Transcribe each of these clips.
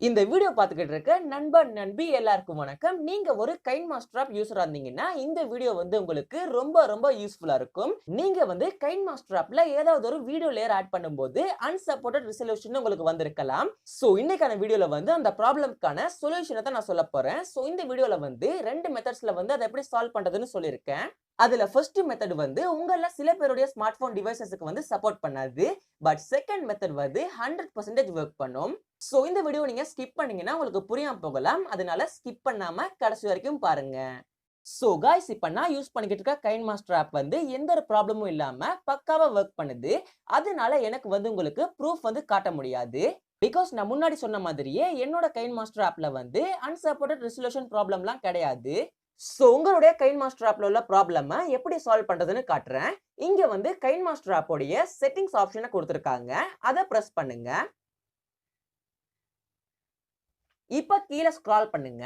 இந்த வீடியோ பார்த்துக்கிட்டு இருக்க நண்பன் நண்பி எல்லாருக்கும் வணக்கம். நீங்க ஒரு கைன்மாஸ்டர் ஆப் யூசரா இருந்தீங்கன்னா இந்த வீடியோ உங்களுக்கு ரொம்ப யூஸ்ஃபுல்லா இருக்கும். நீங்க கைன்மாஸ்டர் ஆப்ல ஏதாவது ஒரு வீடியோ லேயர் ஆட் பண்ணும்போது அன்சப்போர்ட்டட் ரெசல்யூஷன் உங்களுக்கு வந்திருக்கலாம். சோ இன்னைக்கான வீடியோல அந்த ப்ராப்ளம்க்கான சொல்யூஷனை தான் நான் சொல்ல போறேன். சோ இந்த வீடியோல ரெண்டு மெத்தட்ஸ்ல அதை எப்படி சால்வ் பண்றதுன்னு சொல்லியிருக்கேன். அதுல ஃபர்ஸ்ட் மெத்தட் உங்கள சில பேருடைய ஸ்மார்ட் போன் டிவைசஸ்க்கு சப்போர்ட் பண்ணாது. பட் செகண்ட் மெத்தட் 100% வொர்க் பண்ணும். சோ இந்த வீடியோ நீங்க ஸ்கிப் பண்ணீங்கன்னா உங்களுக்கு புரியாம போகலாம். அதனால ஸ்கிப் பண்ணாம கடைசி வரைக்கும் பாருங்க. சோ गाइस இப்ப நான் யூஸ் பண்ணிக்கிட்டு இருக்க கைன்மாஸ்டர் ஆப் எந்த ஒரு ப்ராப்ளமும் இல்லாம பக்காவா வொர்க் பண்ணுது. அதனால எனக்கு உங்களுக்கு ப்ரூஃப் காட்ட முடியாது. பிகாஸ் நான் முன்னாடி சொன்ன மாதிரியே என்னோட கைன்மாஸ்டர் ஆப்ல அன்சப்போர்ட்டட் ரெசல்யூஷன் ப்ராப்ளம்லாம் கிடையாது. சோ உங்களுடைய கைன்மாஸ்டர் ஆப்ல உள்ள ப்ராப்ளம எப்படி சால்வ் பண்றதுன்னு காட்டுறேன். இங்க கைன்மாஸ்டர் ஆப்போடைய செட்டிங்ஸ் ஆப்ஷனை கொடுத்திருக்காங்க. அதை பிரஸ் பண்ணுங்க. இப்ப கீழ ஸ்க்ரால் பண்ணுங்க.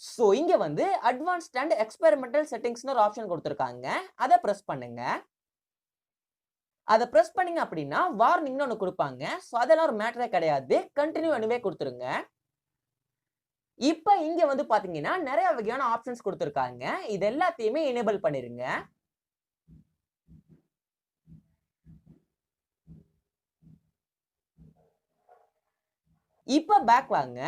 சோ இங்க அட்வான்ஸ்ட் அண்ட் எக்ஸ்பெரிமெண்டல் செட்டிங்ஸ்னு ஒரு ஆப்ஷன் கொடுத்திருக்காங்க. அதை பிரஸ் பண்ணுங்க. அதை பிரஸ் பண்ணீங்க அப்படின்னா வார்னிங்னு ஒன்னு கொடுப்பாங்க. சோ அதெல்லாம் ஒரு மேட்டரே கிடையாது. கண்டினியூ அனிவே கொடுத்துருங்க. இப்ப இங்க பாத்தீங்கன்னா நிறைய வகையான ஆப்ஷன்ஸ் கொடுத்திருக்காங்க. இது எல்லாத்தையுமே எனேபிள் பண்ணிருங்க. இப்ப பேக் வாங்க.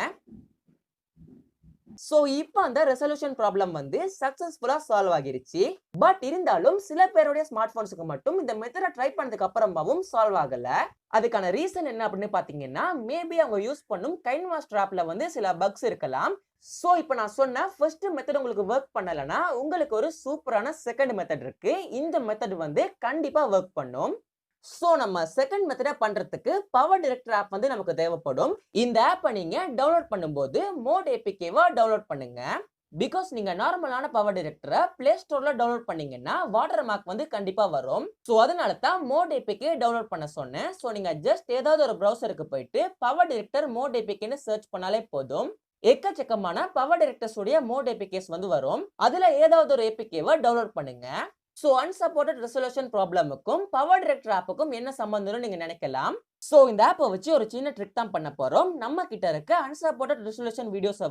சோ இப்ப அந்த ரெசல்யூஷன் ப்ராப்ளம் சக்சஸ்ஃபுல்லா சால்வ் ஆகிருச்சு. பட் இருந்தாலும் சில பேருடைய ஸ்மார்ட் போன்ஸ்க்கு மட்டும் இந்த மெத்தட ட்ரை பண்ணதுக்கு அப்புறமாவும் சால்வ் ஆகல. அதுக்கான ரீசன் என்ன அப்படின்னு பாத்தீங்கன்னா மேபி அவங்க யூஸ் பண்ணும் கைன்மாஸ்டர் ஆப்ல சில பக்ஸ் இருக்கலாம். சோ இப்ப நான் சொன்ன ஃபர்ஸ்ட் மெத்தட் உங்களுக்கு வொர்க் பண்ணலனா உங்களுக்கு ஒரு சூப்பரான செகண்ட் மெத்தட் இருக்கு. இந்த மெத்தட் கண்டிப்பா வொர்க் பண்ணும். சோ நம்ம செகண்ட் மெத்தட பண்றதுக்கு பவர் டைரக்டர் ஆப் நமக்கு தேவைப்படும். இந்த ஆப்பை நீங்க டவுன்லோட் பண்ணும்போது மோட் ஏபிகேவா டவுன்லோட் பண்ணுங்க. பிகாஸ் நீங்க நார்மலான பவர் டைரக்டரை பிளே ஸ்டோர்ல டவுன்லோட் பண்ணீங்கன்னா வாட்டர் மார்க் கண்டிப்பா வரும். சோ அதனால தான் மோட் ஏபிகே டவுன்லோட் பண்ண சொன்னேன். சோ நீங்க ஜஸ்ட் ஏதாவது ஒரு பிரவுசருக்கு போயிட்டு பவர் டைரக்டர் மோட் ஏபிகேன்னு சர்ச் பண்ணாலே போதும். எக்கச்சக்கமான பவர் டைரக்டர்ஸ் உடைய மோட் ஏபிகேஸ் வரும். அதுல ஏதாவது ஒரு ஏபிகேவை டவுன்லோட் பண்ணுங்க. சோ அன்சப்போர்ட்டட் ரெசல்யூஷன் ப்ராப்ளமுக்கும் பவர் டைரக்டர் ஆப்புக்கும் என்ன சம்பந்தம்னு நீங்க நினைக்கலாம். சோ இந்த ஆப்பை வச்சு ஒரு சின்ன ட்ரிக் தான் பண்ண போறோம். நம்ம கிட்ட இருக்க அன்சப்போர்ட்டட் ரெசல்யூஷன் வீடியோஸை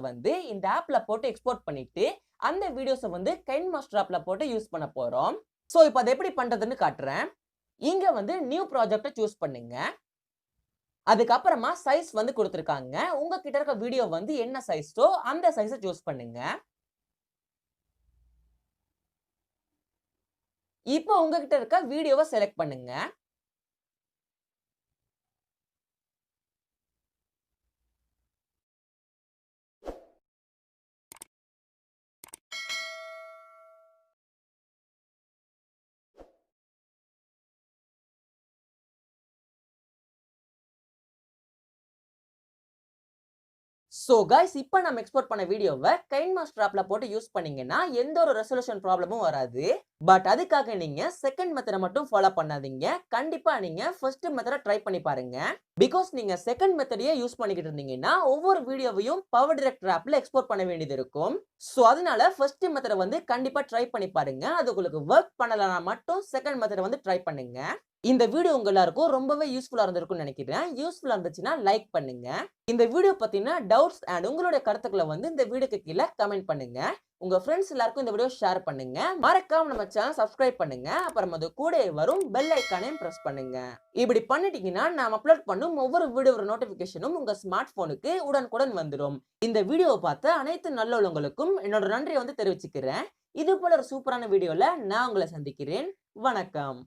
இந்த ஆப்ல போட்டு எக்ஸ்போர்ட் பண்ணிட்டு அந்த வீடியோஸை கைன்மாஸ்டர் ஆப்ல போட்டு யூஸ் பண்ண போறோம். சோ இப்போ அதை எப்படி பண்றதுன்னு காட்டுறேன். இங்க நியூ ப்ராஜெக்ட்டை சூஸ் பண்ணுங்க. அதுக்கப்புறமா சைஸ் கொடுத்திருக்காங்க. உங்ககிட்ட இருக்க வீடியோ என்ன சைஸோ அந்த சைஸை சூஸ் பண்ணுங்க. இப்போ உங்ககிட்ட இருக்க வீடியோவை செலக்ட் பண்ணுங்க. சோ गाइस இப்போ நம்ம எக்ஸ்போர்ட் பண்ண வீடியோவை கைன்மாஸ்டர் ஆப்ல போட்டு யூஸ் பண்ணீங்கன்னா எந்த ஒரு ரெசல்யூஷன் ப்ராப்ளமும் வராது. பட் அதுக்காக நீங்க செகண்ட் மெத்தட மட்டும் ஃபாலோ பண்ணாதீங்க. கண்டிப்பா நீங்க ஃபர்ஸ்ட் மெத்தட ட்ரை பண்ணி பாருங்க. பிகாஸ் நீங்க செகண்ட் மெத்தடையே யூஸ் பண்ணிக்கிட்டு இருந்தீங்கன்னா ஒவ்வொரு வீடியோவையும் பவர் டைரக்டர் ஆப்ல எக்ஸ்போர்ட் பண்ண வேண்டியது இருக்கும். சோ அதனால ஃபர்ஸ்ட் மெத்தட கண்டிப்பா ட்ரை பண்ணி பாருங்க. அது உங்களுக்கு வொர்க் பண்ணலனா மட்டும் செகண்ட் மெத்தட ட்ரை பண்ணுங்க. இந்த வீடியோ உங்க எல்லாருக்கும் ரொம்பவே யூஸ்ஃபுல்லா இருந்திருக்கும்னு நினைக்கிறேன். யூஸ்ஃபுல்லா இருந்துச்சுன்னா லைக் பண்ணுங்க. இந்த வீடியோ பத்தின டவுட்ஸ் அண்ட் உங்களுடைய கருத்துக்களை இந்த வீடியோக்கு கீழே கமெண்ட் பண்ணுங்க. உங்க ஃப்ரெண்ட்ஸ் எல்லாருக்கும் இந்த வீடியோ ஷேர் பண்ணுங்க. மறக்காம நம்ம சேனல் சப்ஸ்கிரைப் பண்ணுங்க. அப்புறம் அது கூட வரும் பெல் ஐகானையும் பிரஸ் பண்ணுங்க. இப்படி பண்ணிட்டீங்கன்னா நான் அப்லோட் பண்ணும் ஒவ்வொரு வீடியோட நோட்டிபிகேஷனும் உங்க ஸ்மார்ட் போனுக்கு உடனுக்குடன் வந்துடும். இந்த வீடியோவை பார்த்த அனைத்து நல்லவங்களுக்கும் என்னோட நன்றியை தெரிவிச்சுக்கிறேன். இது போல ஒரு சூப்பரான வீடியோல நான் உங்களை சந்திக்கிறேன். வணக்கம்.